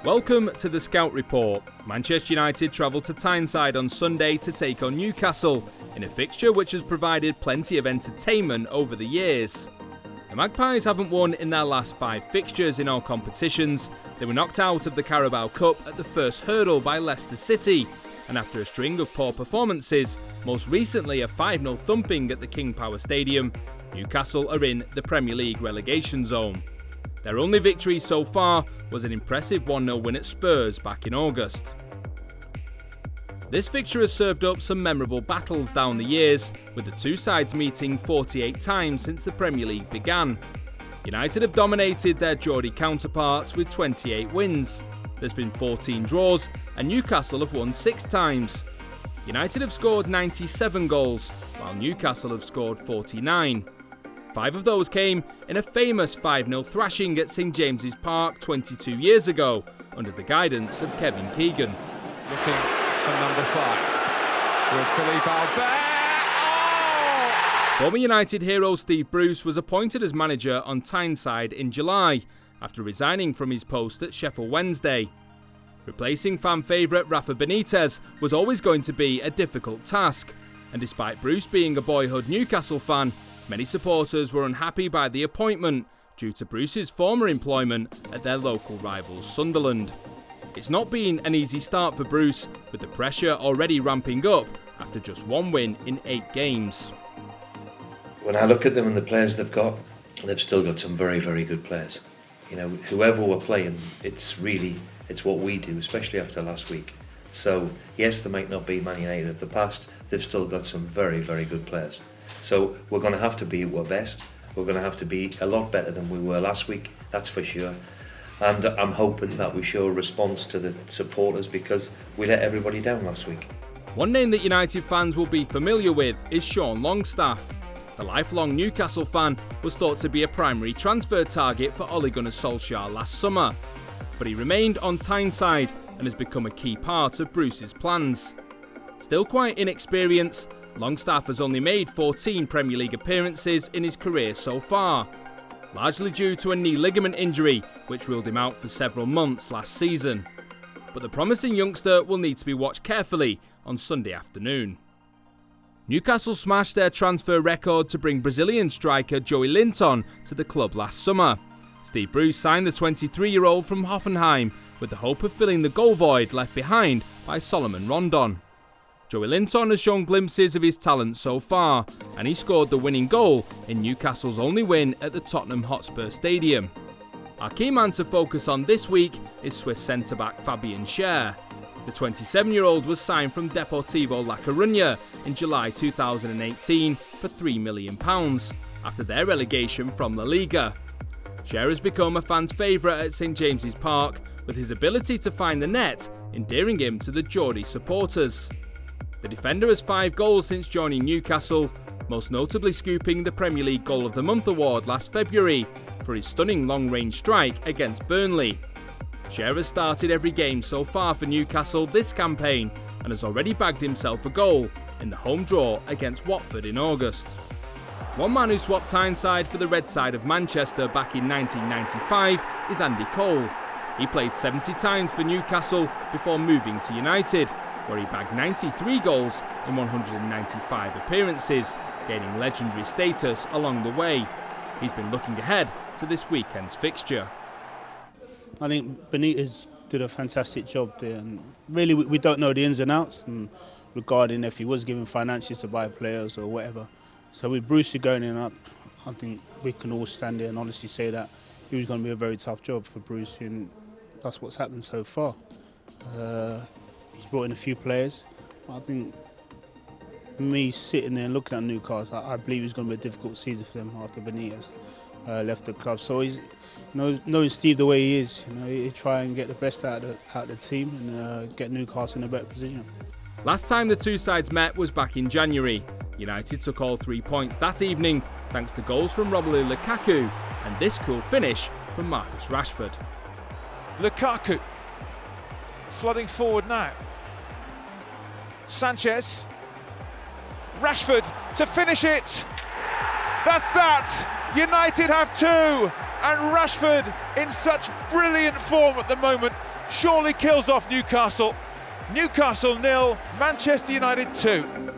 Welcome to the Scout Report. Manchester United travel to Tyneside on Sunday to take on Newcastle, in a fixture which has provided plenty of entertainment over the years. The Magpies haven't won in their last 5 fixtures in all competitions. They were knocked out of the Carabao Cup at the first hurdle by Leicester City, and after a string of poor performances, most recently a 5-0 thumping at the King Power Stadium, Newcastle are in the Premier League relegation zone. Their only victory so far was an impressive 1-0 win at Spurs back in August. This fixture has served up some memorable battles down the years, with the two sides meeting 48 times since the Premier League began. United have dominated their Geordie counterparts with 28 wins. There's been 14 draws, and Newcastle have won 6 times. United have scored 97 goals, while Newcastle have scored 49. 5 of those came in a famous 5-0 thrashing at St James's Park 22 years ago, under the guidance of Kevin Keegan. Looking for number 5 with Philippe Albert. Oh! Former United hero Steve Bruce was appointed as manager on Tyneside in July, after resigning from his post at Sheffield Wednesday. Replacing fan favourite Rafa Benitez was always going to be a difficult task, and despite Bruce being a boyhood Newcastle fan, many supporters were unhappy by the appointment due to Bruce's former employment at their local rivals Sunderland. It's not been an easy start for Bruce, with the pressure already ramping up after just 1 win in 8 games. When I look at them and the players they've still got some very, very good players. You know, whoever we're playing, it's what we do, especially after last week. So yes, they might not be Man United of the past, they've still got some very, very good players. So we're going to have to be at our best. We're going to have to be a lot better than we were last week, that's for sure. And I'm hoping that we show a response to the supporters, because we let everybody down last week. One name that United fans will be familiar with is Shaun Longstaff. The lifelong Newcastle fan was thought to be a primary transfer target for Ole Gunnar Solskjaer last summer, but he remained on Tyneside and has become a key part of Bruce's plans. Still quite inexperienced, Longstaff has only made 14 Premier League appearances in his career so far, largely due to a knee ligament injury which ruled him out for several months last season. But the promising youngster will need to be watched carefully on Sunday afternoon. Newcastle smashed their transfer record to bring Brazilian striker Joey Linton to the club last summer. Steve Bruce signed the 23-year-old from Hoffenheim with the hope of filling the goal void left behind by Solomon Rondon. Joey Linton has shown glimpses of his talent so far, and he scored the winning goal in Newcastle's only win at the Tottenham Hotspur Stadium. Our key man to focus on this week is Swiss centre-back Fabian. The 27-year-old was signed from Deportivo La Coruña in July 2018 for £3 million after their relegation from La Liga. Cher has become a fan's favourite at St James's Park, with his ability to find the net endearing him to the Geordie supporters. The defender has 5 goals since joining Newcastle, most notably scooping the Premier League Goal of the Month award last February for his stunning long-range strike against Burnley. Cher has started every game so far for Newcastle this campaign and has already bagged himself a goal in the home draw against Watford in August. One man who swapped Tyneside for the red side of Manchester back in 1995 is Andy Cole. He played 70 times for Newcastle before moving to United, where he bagged 93 goals in 195 appearances, gaining legendary status along the way. He's been looking ahead to this weekend's fixture. I think Benitez did a fantastic job there, and really we don't know the ins and outs regarding if he was given finances to buy players or whatever. So with Bruce going in, I think we can all stand there and honestly say that it was going to be a very tough job for Bruce, and that's what's happened so far. He's brought in a few players. I think me sitting there and looking at Newcastle, I believe it's going to be a difficult season for them after Benitez left the club. So he's, knowing Steve the way he is, he try and get the best out of the team and get Newcastle in a better position. Last time the two sides met was back in January. United took all 3 points that evening thanks to goals from Romelu Lukaku and this cool finish from Marcus Rashford. Lukaku flooding forward now. Sanchez. Rashford to finish it. That's that. United have 2, and Rashford in such brilliant form at the moment surely kills off Newcastle. Newcastle 0, Manchester United 2.